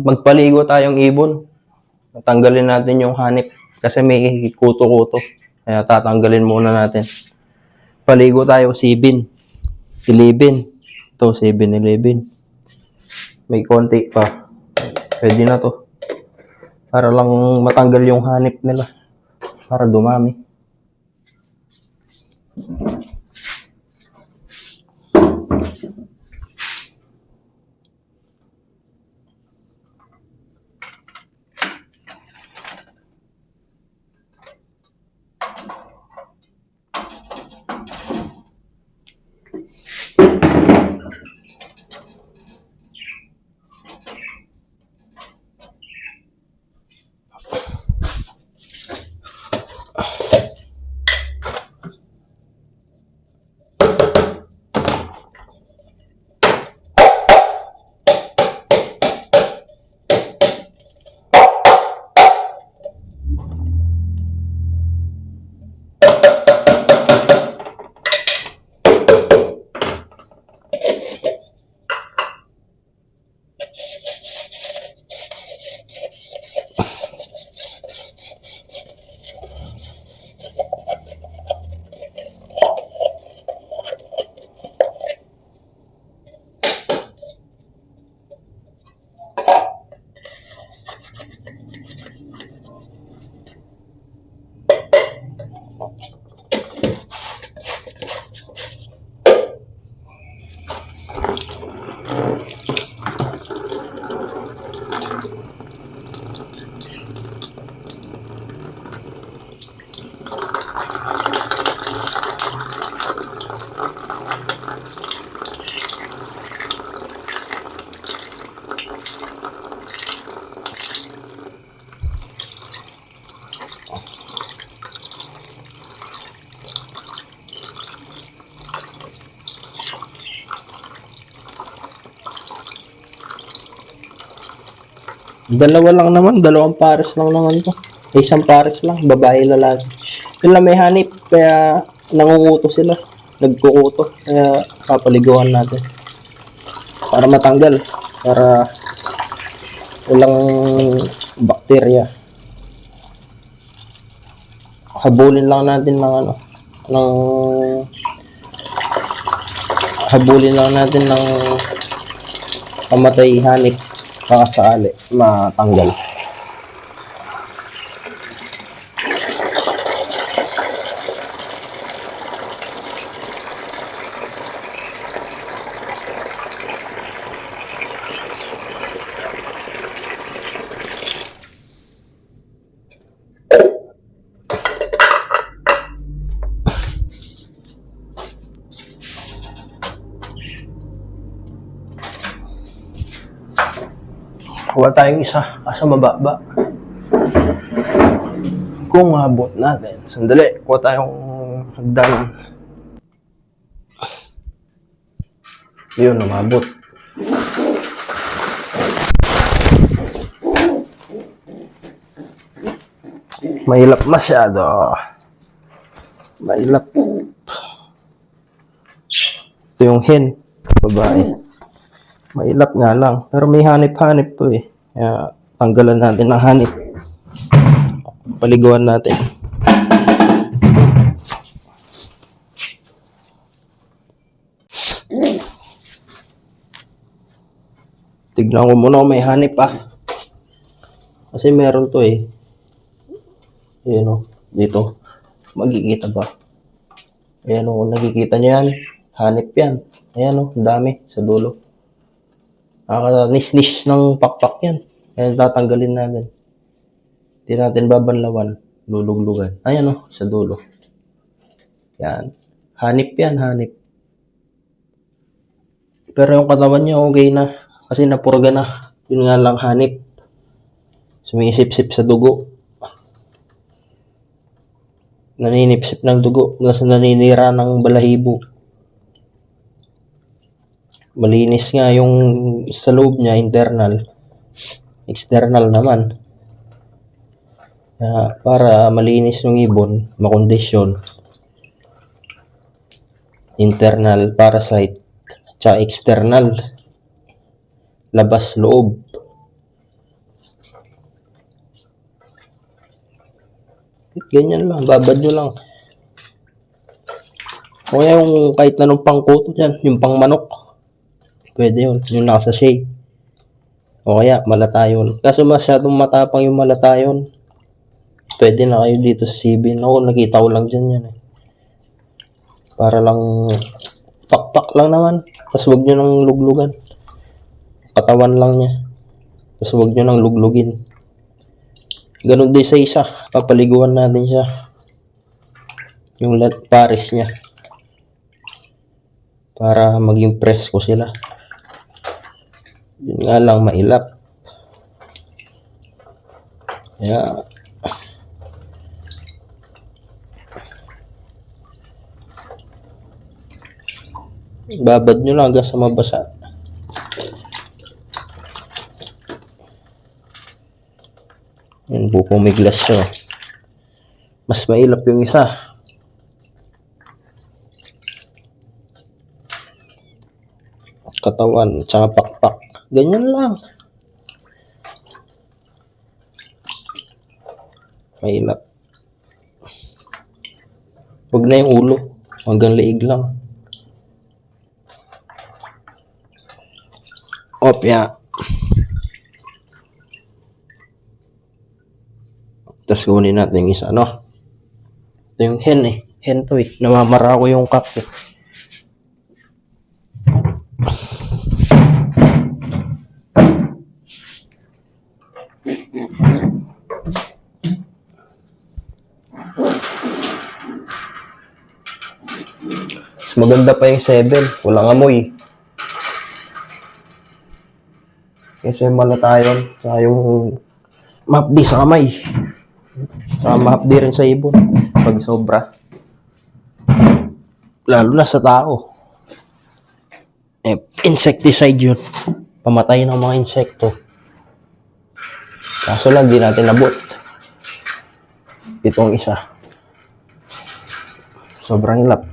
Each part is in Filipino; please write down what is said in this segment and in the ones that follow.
Magpaligo tayong ibon. Tanggalin natin yung hanip kasi may kuto-kuto. Kaya tatanggalin muna natin. Paligo tayo 7-Eleven. Ito 7-Eleven. May konti pa. Pwede na to. Para lang matanggal yung hanip nila. Para dumami. Dalawa lang naman, dalawang pares lang naman to. Isang pares lang, babae lalaki. Sila may hanip, kaya nangunguto sila. Nagkukuto, kaya papaliguan natin. Para matanggal, para walang bakterya. Habulin lang natin ng pamatay hanip. Baka sakali matanggal. Kuha tayong isa, asa mababa. Kung maabot natin, sandali, kuha tayong hagdan. Yun, umabot. Mahilap masyado. Mahilap. Ito yung hen, babae. Mahilap nga lang. Pero may hanip-hanip to eh. Kaya tanggalan natin ng hanip. Paliguan natin. Tignan ko muna kung may hanip pa. Kasi meron to eh. Ayan o. Dito. Magkikita ba? Ayan o. Nakikita nyo yan. Hanip yan. Ayan o. Dami sa dulo. Nakaka-nis-nis ng pakpak yan. Kaya tatanggalin natin. Hindi natin babanlawan. Luluglugan. Ayan o, sa dulo. Yan. Hanip yan, hanip. Pero yung katawan niya okay na. Kasi napurga na. Yun nga lang hanip. Sumisip-sip sa dugo. Naninipsip ng dugo. Kasi naninira ng balahibo. Malinis nga yung sa loob niya, internal. External naman. Para malinis yung ibon, makondisyon. Internal, parasite. Tsaka external. Labas, loob. Ganyan lang, babad nyo lang. O kaya yung kahit anong pangkuto dyan, yung pang manok. Pwede yun, yung nasa shake. O kaya malatayon. Kaso masyadong matapang yung malatayon. Pwede na kayo dito sa CB. Ako, nakita ko lang dyan yan eh. Para lang, pakpak lang naman. Tapos huwag nyo nang luglugan. Katawan lang niya. Tapos huwag nyo nang luglugin. Ganun din sa isa. Papaliguan natin siya. Yung pares niya. Para maging presko sila. Yun nga lang, mailap. Kaya, babad nyo lang hanggang sa mabasa. Yan, pupumiglas siya. Mas mailap yung isa. Katawan, tsaka pakpak. Ganyan lang. Mailap. Huwag na yung ulo. Hanggang liig lang. Opya. Tapos kunin natin yung isa, no? Ito yung hen eh. Hen to eh. Namamara ko yung cup eh. Mas maganda pa yung 7. Walang amoy. Kasi malatayon. Tsaka yung mahapdi sa kamay. Tsaka mahapdi rin sa ibon. Pag sobra. Lalo na sa tao. Eh, insecticide yun. Pamatay ng mga insekto. Kaso lang, di natin nabot. Itong isa. Sobrang hilap.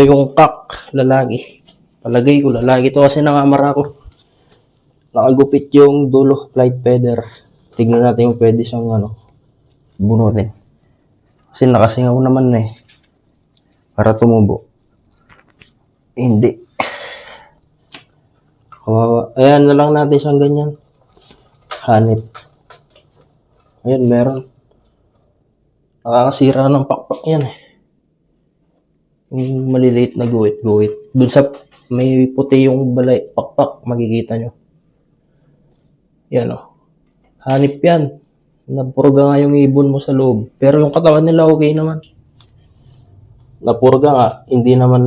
Ito yung kak, lalaki. Palagay ko, lalaki ito kasi nangamara ko. Nakagupit yung dulo, flight feather. Tignan natin yung pwede siyang bunutin. Kasi nakasingaw naman eh. Para tumubo. Hindi. Kawawa. Ayan na lang natin siyang ganyan. Hanip. Ayan, meron. Nakakasira ng pakpak yan eh. Yung maliliit na guwit. Dun sa may puti yung balay, pakpak, makikita nyo. Yan o. Hanip yan. Napurga nga yung ibon mo sa loob. Pero yung katawan nila okay naman. Napurga nga, hindi naman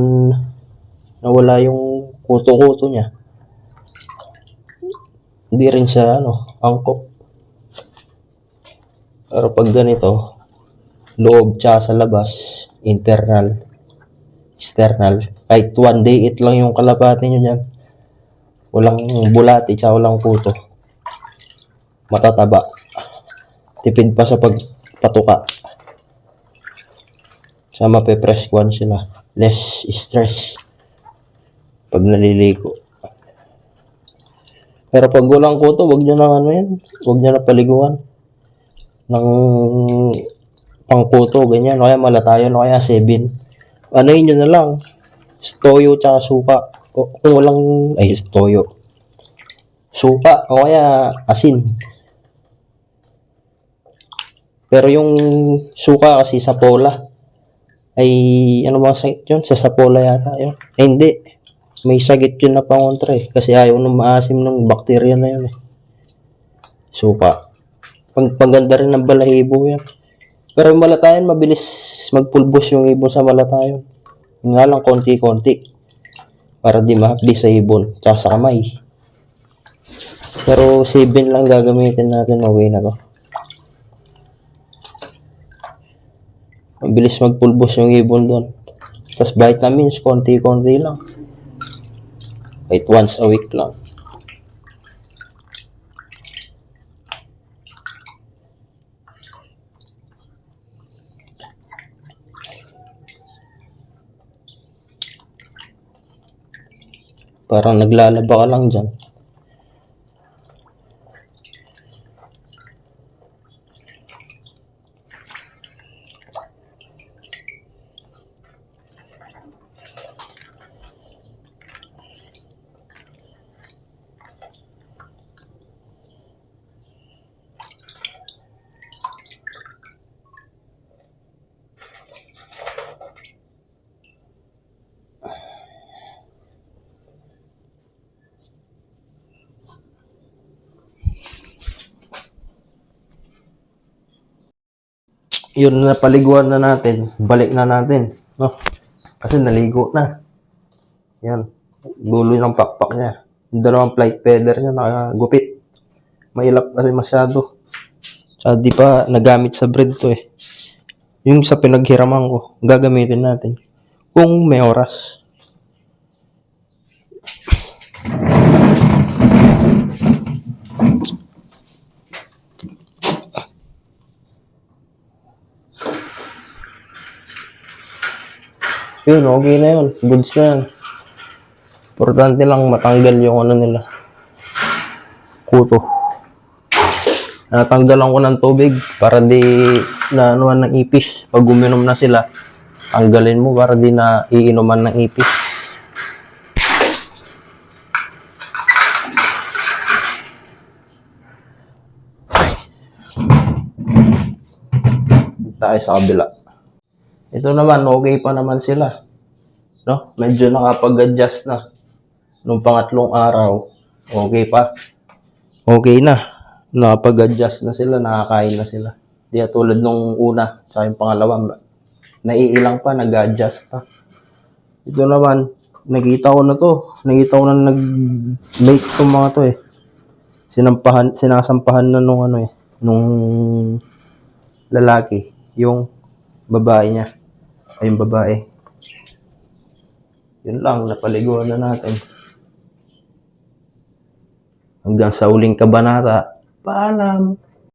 nawala yung kuto-kuto niya. Hindi rin siya, angkop. Pero pag ganito, loob tsaka sa labas, internal, external, kahit 1 day it lang yung kalapati nyo dyan. Walang bulati tsaka walang kuto. Matataba. Tipid pa sa pagpatuka. Sa mape-press one sila. Less stress pag naliligo. Pero pag walang kuto, wag nyo na yan. Wag nyo na paliguan ng pangkuto, ganyan. O kaya malatayon, o kaya 7. Yun nyo na lang. Toyo tsaka suka. O, kung walang, toyo. Suka, o kaya asin. Pero yung suka kasi sa pola, ay, ano mga sakit yun? Sa sapola yata yun. Hindi. May sagit yun na pangontra eh. Kasi ayaw nung maasim ng bakterya na yun eh. Suka. Pagpaganda rin ng balahibo yan. Pero yung malatayan, mabilis magpulbos yung ibon sa malatayan. Yun nga lang, konti-konti. Para di mahapdi sa ibon, tsaka sa kamay. Pero 7 lang gagamitin natin, okay na to. Mabilis magpulbos yung ibon doon. Tapos vitamins, konti-konti lang. Kahit once a week lang. Parang naglalaba ka lang dyan. Yun na, paliguan na natin. Balik na natin. No? Kasi naligo na. Yan. Dulo ng pakpak niya. Yung dalawang flight feather niya nakagupit. Mailap kasi masyado. Tsaka di pa nagamit sa breed to eh. Yung sa pinaghiraman ko, gagamitin natin. Kung may oras. Yun, okay na yun. Goods na yan. Importante lang matanggal yung ano nila. Kuto. Natanggalan ko ng tubig para di na anuan ng ipis. Pag uminom na sila, tanggalin mo para di na iinuman ng ipis. Tayo sa kabila. Ito naman, okay pa naman sila. No? Medyo nakapag-adjust na. Nung pangatlong araw, okay pa. Okay na. Nakapag-adjust na sila, nakakain na sila. Di tulad nung una, sa yung pangalawa, naiilang pa, nag-adjust pa. Ito naman, nakita ko na to. Nakita ko na nag-make itong mga to eh. Sinasampahan na nung ano eh, nung lalaki, yung babae niya. Ay, yung babae. Yun lang, napaliguan na natin. Hanggang sa uling kabanata. Paalam!